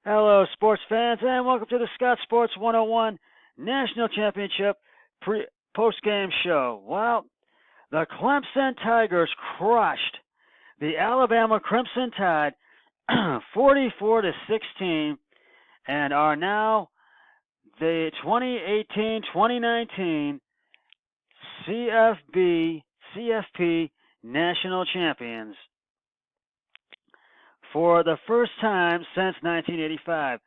Hello, sports fans, and welcome to the Scott Sports 101 National Championship post-game show. Well, the Clemson Tigers crushed the Alabama Crimson Tide 44 to 16 and are now the 2018-2019 CFP National Champions for the first time since 1985.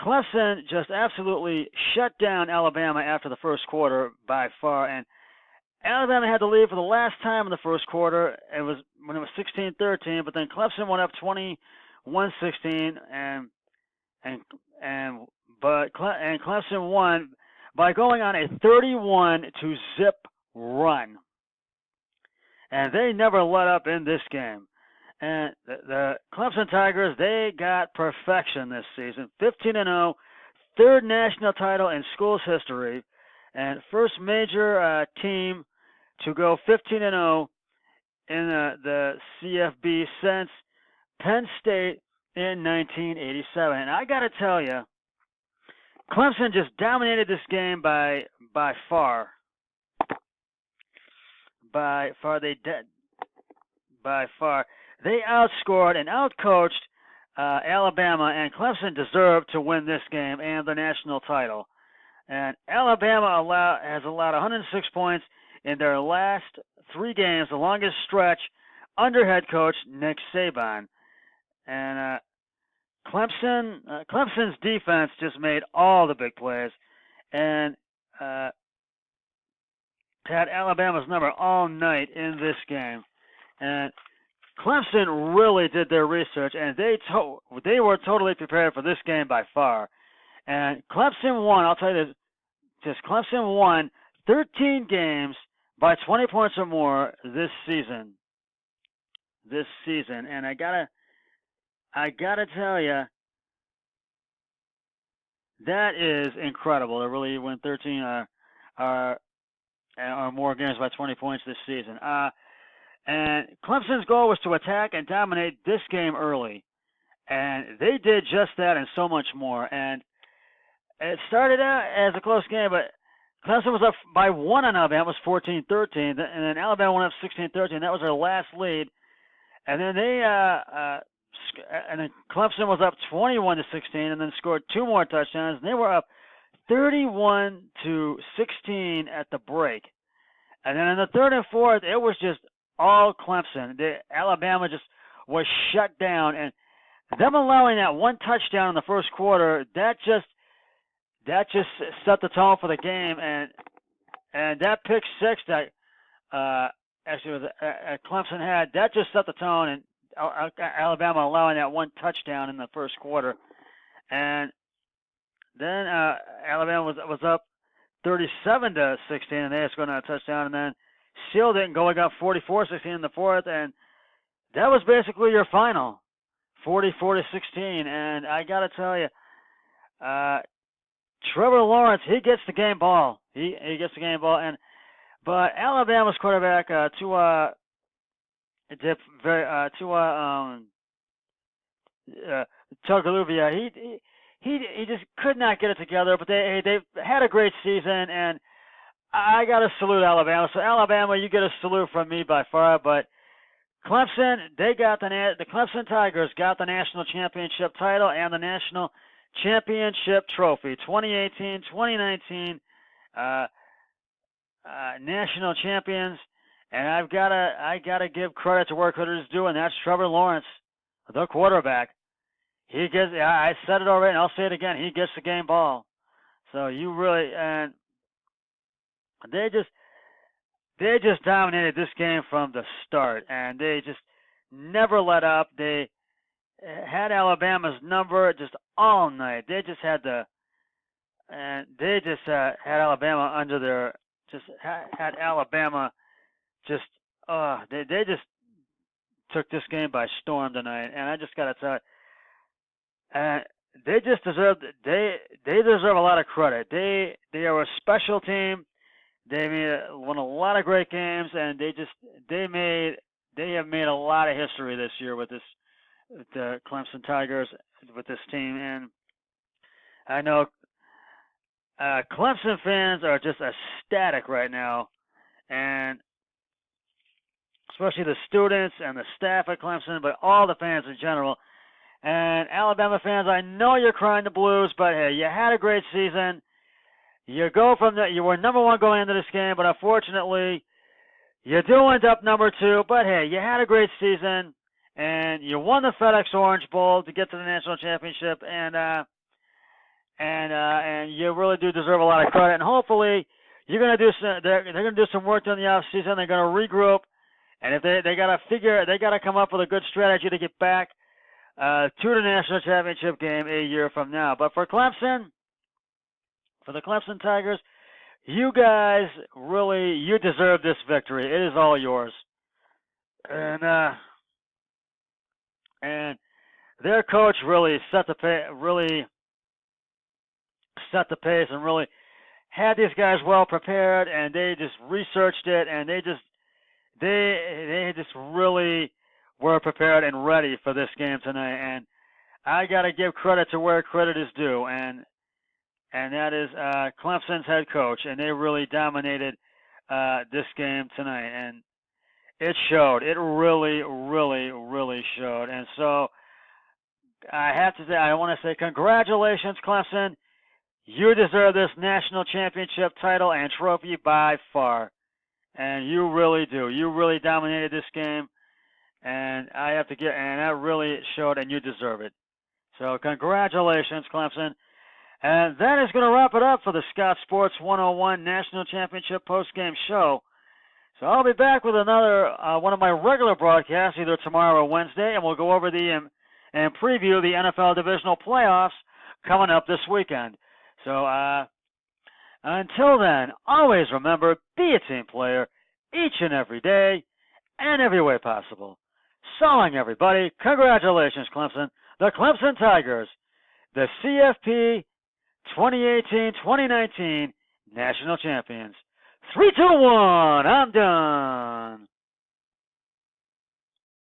Clemson just absolutely shut down Alabama after the first quarter by far, and Alabama had the lead for the last time in the first quarter. It was when it was 16-13, but then Clemson went up 21-16, and Clemson won by going on a 31 to zip run, and they never let up in this game. And the Clemson Tigers, they got perfection this season. 15-0, third national title in school's history, and first major team to go 15-0 in the CFB since Penn State in 1987. And I got to tell you, Clemson just dominated this game by far. By far. They outscored and outcoached Alabama, and Clemson deserved to win this game and the national title. And Alabama has allowed 106 points in their last three games, the longest stretch under head coach Nick Saban. And Clemson's defense just made all the big plays and had Alabama's number all night in this game. And Clemson really did their research, and they were totally prepared for this game by far. And Clemson won, I'll tell you this, Clemson won 13 games by 20 points or more this season. And I gotta tell you, that is incredible to really win 13 or more games by 20 points this season. And Clemson's goal was to attack and dominate this game early. And they did just that and so much more. And it started out as a close game, but Clemson was up by one on Alabama. It was 14-13. And then Alabama went up 16-13. That was their last lead. And then then Clemson was up 21-16 and then scored two more touchdowns. And they were up 31-16 at the break. And then in the third and fourth, it was just all Clemson. Alabama just was shut down, and them allowing that one touchdown in the first quarter, that just set the tone for the game, and that pick six that Clemson had, that just set the tone, and Alabama allowing that one touchdown in the first quarter, and then Alabama was up 37-16, and they scored a touchdown, and then sealed it and going up 44-16 in the fourth, and that was basically your final, 44-16. And I got to tell you, Trevor Lawrence, he gets the game ball. He gets the game ball, but Alabama's quarterback Tagovailoa, he just could not get it together. But they've had a great season, and I got to salute Alabama. So Alabama, you get a salute from me by far. But Clemson, the Clemson Tigers got the national championship title and the national championship trophy, 2018-2019 national champions. And I gotta give credit to where credit is due, and that's Trevor Lawrence, the quarterback. I said it already, and I'll say it again. He gets the game ball. So you really and. They just dominated this game from the start, and they just never let up. They had Alabama's number just all night. They just had had Alabama under their had Alabama just they just took this game by storm tonight, and I just gotta tell you, they just deserve a lot of credit. They are a special team. They won a lot of great games, and they have made a lot of history this year with the Clemson Tigers. with this team, and I know Clemson fans are just ecstatic right now, and especially the students and the staff at Clemson, but all the fans in general. And Alabama fans, I know you're crying the blues, but hey, you had a great season. You were number one going into this game, but unfortunately, you do end up number two. But hey, you had a great season, and you won the FedEx Orange Bowl to get to the national championship, and you really do deserve a lot of credit. And hopefully, you're gonna do some. They're gonna do some work during the off season. They're gonna regroup, and if they gotta come up with a good strategy to get back to the national championship game a year from now. But for Clemson, for the Clemson Tigers, you guys you deserve this victory. It is all yours. And their coach really set the pace and really had these guys well prepared, and they just researched it, and they just really were prepared and ready for this game tonight. And I got to give credit to where credit is due, and that is Clemson's head coach, and they really dominated this game tonight, and it showed. It really, really, really showed. And so I want to say congratulations, Clemson. You deserve this national championship title and trophy by far, and you really do. You really dominated this game, and that really showed, and you deserve it. So congratulations, Clemson. And that is going to wrap it up for the Scott Sports 101 National Championship postgame show. So I'll be back with another one of my regular broadcasts either tomorrow or Wednesday, and we'll go over and preview the NFL divisional playoffs coming up this weekend. So until then, always remember, be a team player each and every day and every way possible. So long, everybody. Congratulations, Clemson. The Clemson Tigers, the CFP 2018-2019 national champions. 3, 2, 1, I'm done.